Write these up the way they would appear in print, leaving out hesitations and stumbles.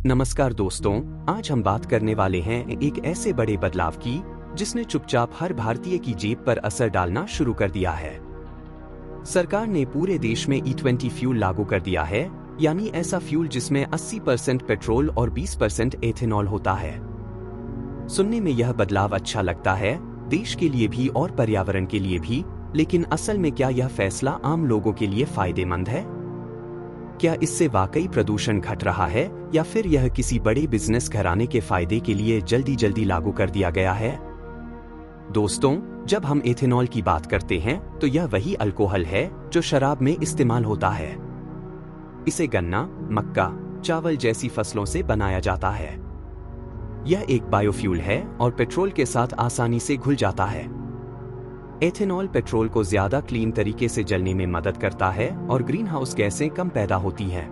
नमस्कार दोस्तों, आज हम बात करने वाले हैं एक ऐसे बड़े बदलाव की जिसने चुपचाप हर भारतीय की जेब पर असर डालना शुरू कर दिया है। सरकार ने पूरे देश में E20 फ्यूल लागू कर दिया है, यानी ऐसा फ्यूल जिसमें 80% पेट्रोल और 20% एथेनॉल होता है। सुनने में यह बदलाव अच्छा लगता है, देश के लिए भी और पर्यावरण के लिए भी, लेकिन असल में क्या यह फैसला आम लोगों के लिए फायदेमंद है? क्या इससे वाकई प्रदूषण घट रहा है या फिर यह किसी बड़े बिजनेस घराने के फायदे के लिए जल्दी जल्दी लागू कर दिया गया है? दोस्तों, जब हम एथेनॉल की बात करते हैं तो यह वही अल्कोहल है जो शराब में इस्तेमाल होता है। इसे गन्ना, मक्का, चावल जैसी फसलों से बनाया जाता है। यह एक बायोफ्यूल है और पेट्रोल के साथ आसानी से घुल जाता है। एथेनॉल पेट्रोल को ज्यादा क्लीन तरीके से जलने में मदद करता है और ग्रीन हाउस गैसें कम पैदा होती हैं।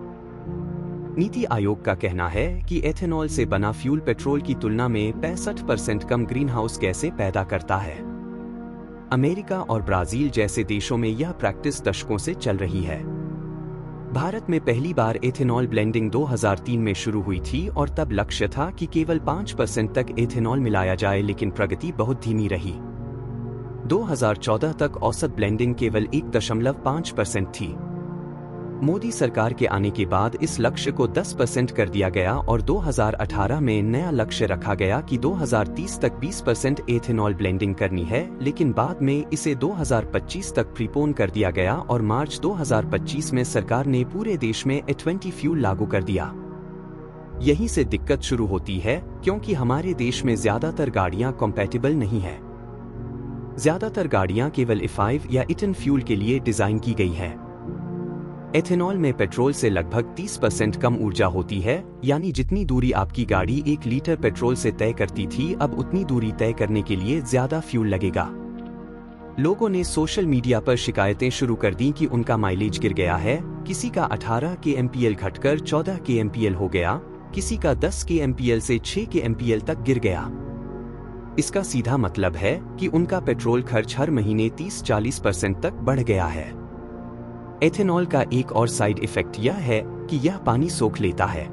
नीति आयोग का कहना है कि एथेनॉल से बना फ्यूल पेट्रोल की तुलना में 65% कम ग्रीन हाउस गैसें पैदा करता है। अमेरिका और ब्राजील जैसे देशों में यह प्रैक्टिस दशकों से चल रही है। भारत में पहली बार एथेनॉल ब्लेंडिंग 2003 में शुरू हुई थी और तब लक्ष्य था कि केवल 5% तक एथेनॉल मिलाया जाए, लेकिन प्रगति बहुत धीमी रही। 2014 तक औसत ब्लेंडिंग केवल 1.5% थी। मोदी सरकार के आने के बाद इस लक्ष्य को 10% कर दिया गया और 2018 में नया लक्ष्य रखा गया कि 2030 तक 20% एथेनॉल ब्लेंडिंग करनी है, लेकिन बाद में इसे 2025 तक प्रीपोन कर दिया गया और मार्च 2025 में सरकार ने पूरे देश में E20 फ्यूल लागू कर दिया। यहीं से दिक्कत शुरू होती है, क्योंकि हमारे देश में ज्यादातर गाड़ियां कॉम्पैटिबल नहीं है। ज्यादातर गाड़ियां केवल E5 या E10 फ्यूल के लिए डिजाइन की गई हैं। एथेनॉल में पेट्रोल से लगभग 30% कम ऊर्जा होती है, यानी जितनी दूरी आपकी गाड़ी 1 लीटर पेट्रोल से तय करती थी, अब उतनी दूरी तय करने के लिए ज्यादा फ्यूल लगेगा। लोगों ने सोशल मीडिया पर शिकायतें शुरू कर दी कि उनका माइलेज गिर गया है। किसी का 18 kmpl घटकर 14 kmpl हो गया, किसी का 10 kmpl से 6 kmpl तक गिर गया। इसका सीधा मतलब है कि उनका पेट्रोल खर्च हर महीने 30-40% तक बढ़ गया है। एथेनॉल का एक और साइड इफेक्ट यह है कि यह पानी सोख लेता है।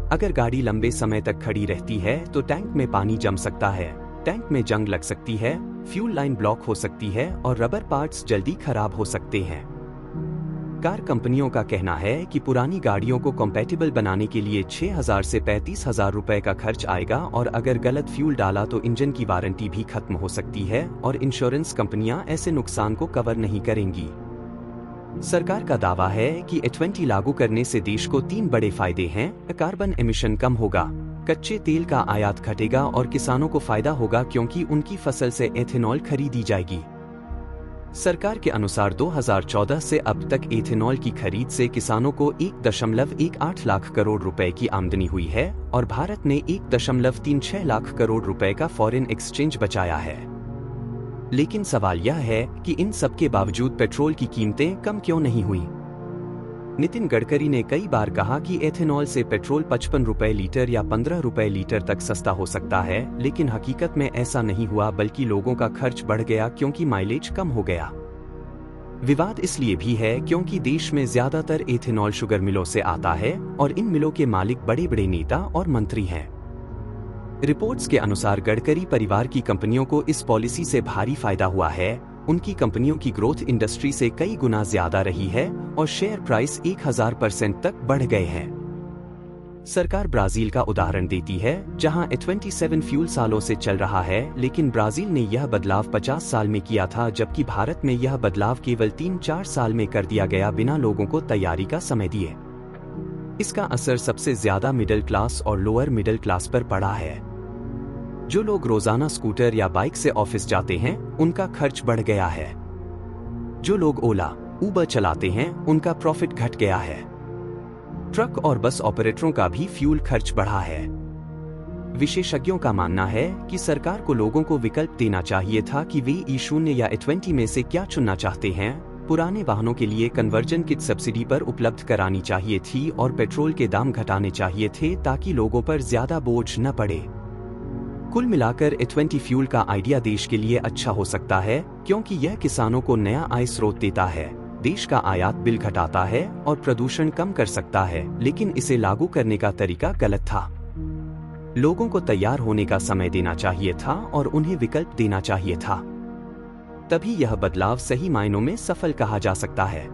अगर गाड़ी लंबे समय तक खड़ी रहती है तो टैंक में पानी जम सकता है, टैंक में जंग लग सकती है, फ्यूल लाइन ब्लॉक हो सकती है और रबर पार्ट्स जल्दी खराब हो सकते हैं। कार कंपनियों का कहना है कि पुरानी गाड़ियों को कॉम्पैटिबल बनाने के लिए 6,000 से 35,000 रुपए का खर्च आएगा और अगर गलत फ्यूल डाला तो इंजन की वारंटी भी खत्म हो सकती है और इंश्योरेंस कंपनियां ऐसे नुकसान को कवर नहीं करेंगी। सरकार का दावा है कि E20 लागू करने से देश को 3 बड़े फायदे हैं। कार्बन एमिशन कम होगा, कच्चे तेल का आयात घटेगा और किसानों को फायदा होगा क्योंकि उनकी फसल से एथेनॉल खरीदी जाएगी। सरकार के अनुसार 2014 से अब तक एथेनॉल की खरीद से किसानों को 1.18 लाख करोड़ रुपए की आमदनी हुई है और भारत ने 1.36 लाख करोड़ रुपए का फॉरेन एक्सचेंज बचाया है। लेकिन सवाल यह है कि इन सब के बावजूद पेट्रोल की कीमतें कम क्यों नहीं हुई? नितिन गडकरी ने कई बार कहा कि एथेनॉल से पेट्रोल 55 रुपए लीटर या 15 रुपए लीटर तक सस्ता हो सकता है, लेकिन हकीकत में ऐसा नहीं हुआ, बल्कि लोगों का खर्च बढ़ गया क्योंकि माइलेज कम हो गया। विवाद इसलिए भी है क्योंकि देश में ज्यादातर एथेनॉल शुगर मिलों से आता है और इन मिलों के मालिक बड़े बड़े नेता और मंत्री हैं। रिपोर्ट्स के अनुसार गडकरी परिवार की कंपनियों को इस पॉलिसी से भारी फायदा हुआ है। उनकी कंपनियों की ग्रोथ इंडस्ट्री से कई गुना ज्यादा रही है और शेयर प्राइस 1000% तक बढ़ गए हैं। सरकार ब्राजील का उदाहरण देती है, जहां E27 फ्यूल सालों से चल रहा है, लेकिन ब्राजील ने यह बदलाव 50 साल में किया था, जबकि भारत में यह बदलाव केवल 3-4 साल में कर दिया गया, बिना लोगों को तैयारी का समय दिए। इसका असर सबसे ज्यादा मिडिल क्लास और लोअर मिडिल क्लास पर पड़ा है। जो लोग रोजाना स्कूटर या बाइक से ऑफिस जाते हैं, उनका खर्च बढ़ गया है। जो लोग ओला, उबर चलाते हैं, उनका प्रॉफिट घट गया है। ट्रक और बस ऑपरेटरों का भी फ्यूल खर्च बढ़ा है। विशेषज्ञों का मानना है कि सरकार को लोगों को विकल्प देना चाहिए था कि वे E0 या E20 में से क्या चुनना चाहते हैं। पुराने वाहनों के लिए कन्वर्जन किट सब्सिडी पर उपलब्ध करानी चाहिए थी और पेट्रोल के दाम घटाने चाहिए थे ताकि लोगों पर ज्यादा बोझ न पड़े। कुल मिलाकर E20 फ्यूल का आइडिया देश के लिए अच्छा हो सकता है, क्योंकि यह किसानों को नया आय स्रोत देता है, देश का आयात बिल घटाता है और प्रदूषण कम कर सकता है, लेकिन इसे लागू करने का तरीका गलत था। लोगों को तैयार होने का समय देना चाहिए था और उन्हें विकल्प देना चाहिए था। तभी यह बदलाव सही मायनों में सफल कहा जा सकता है।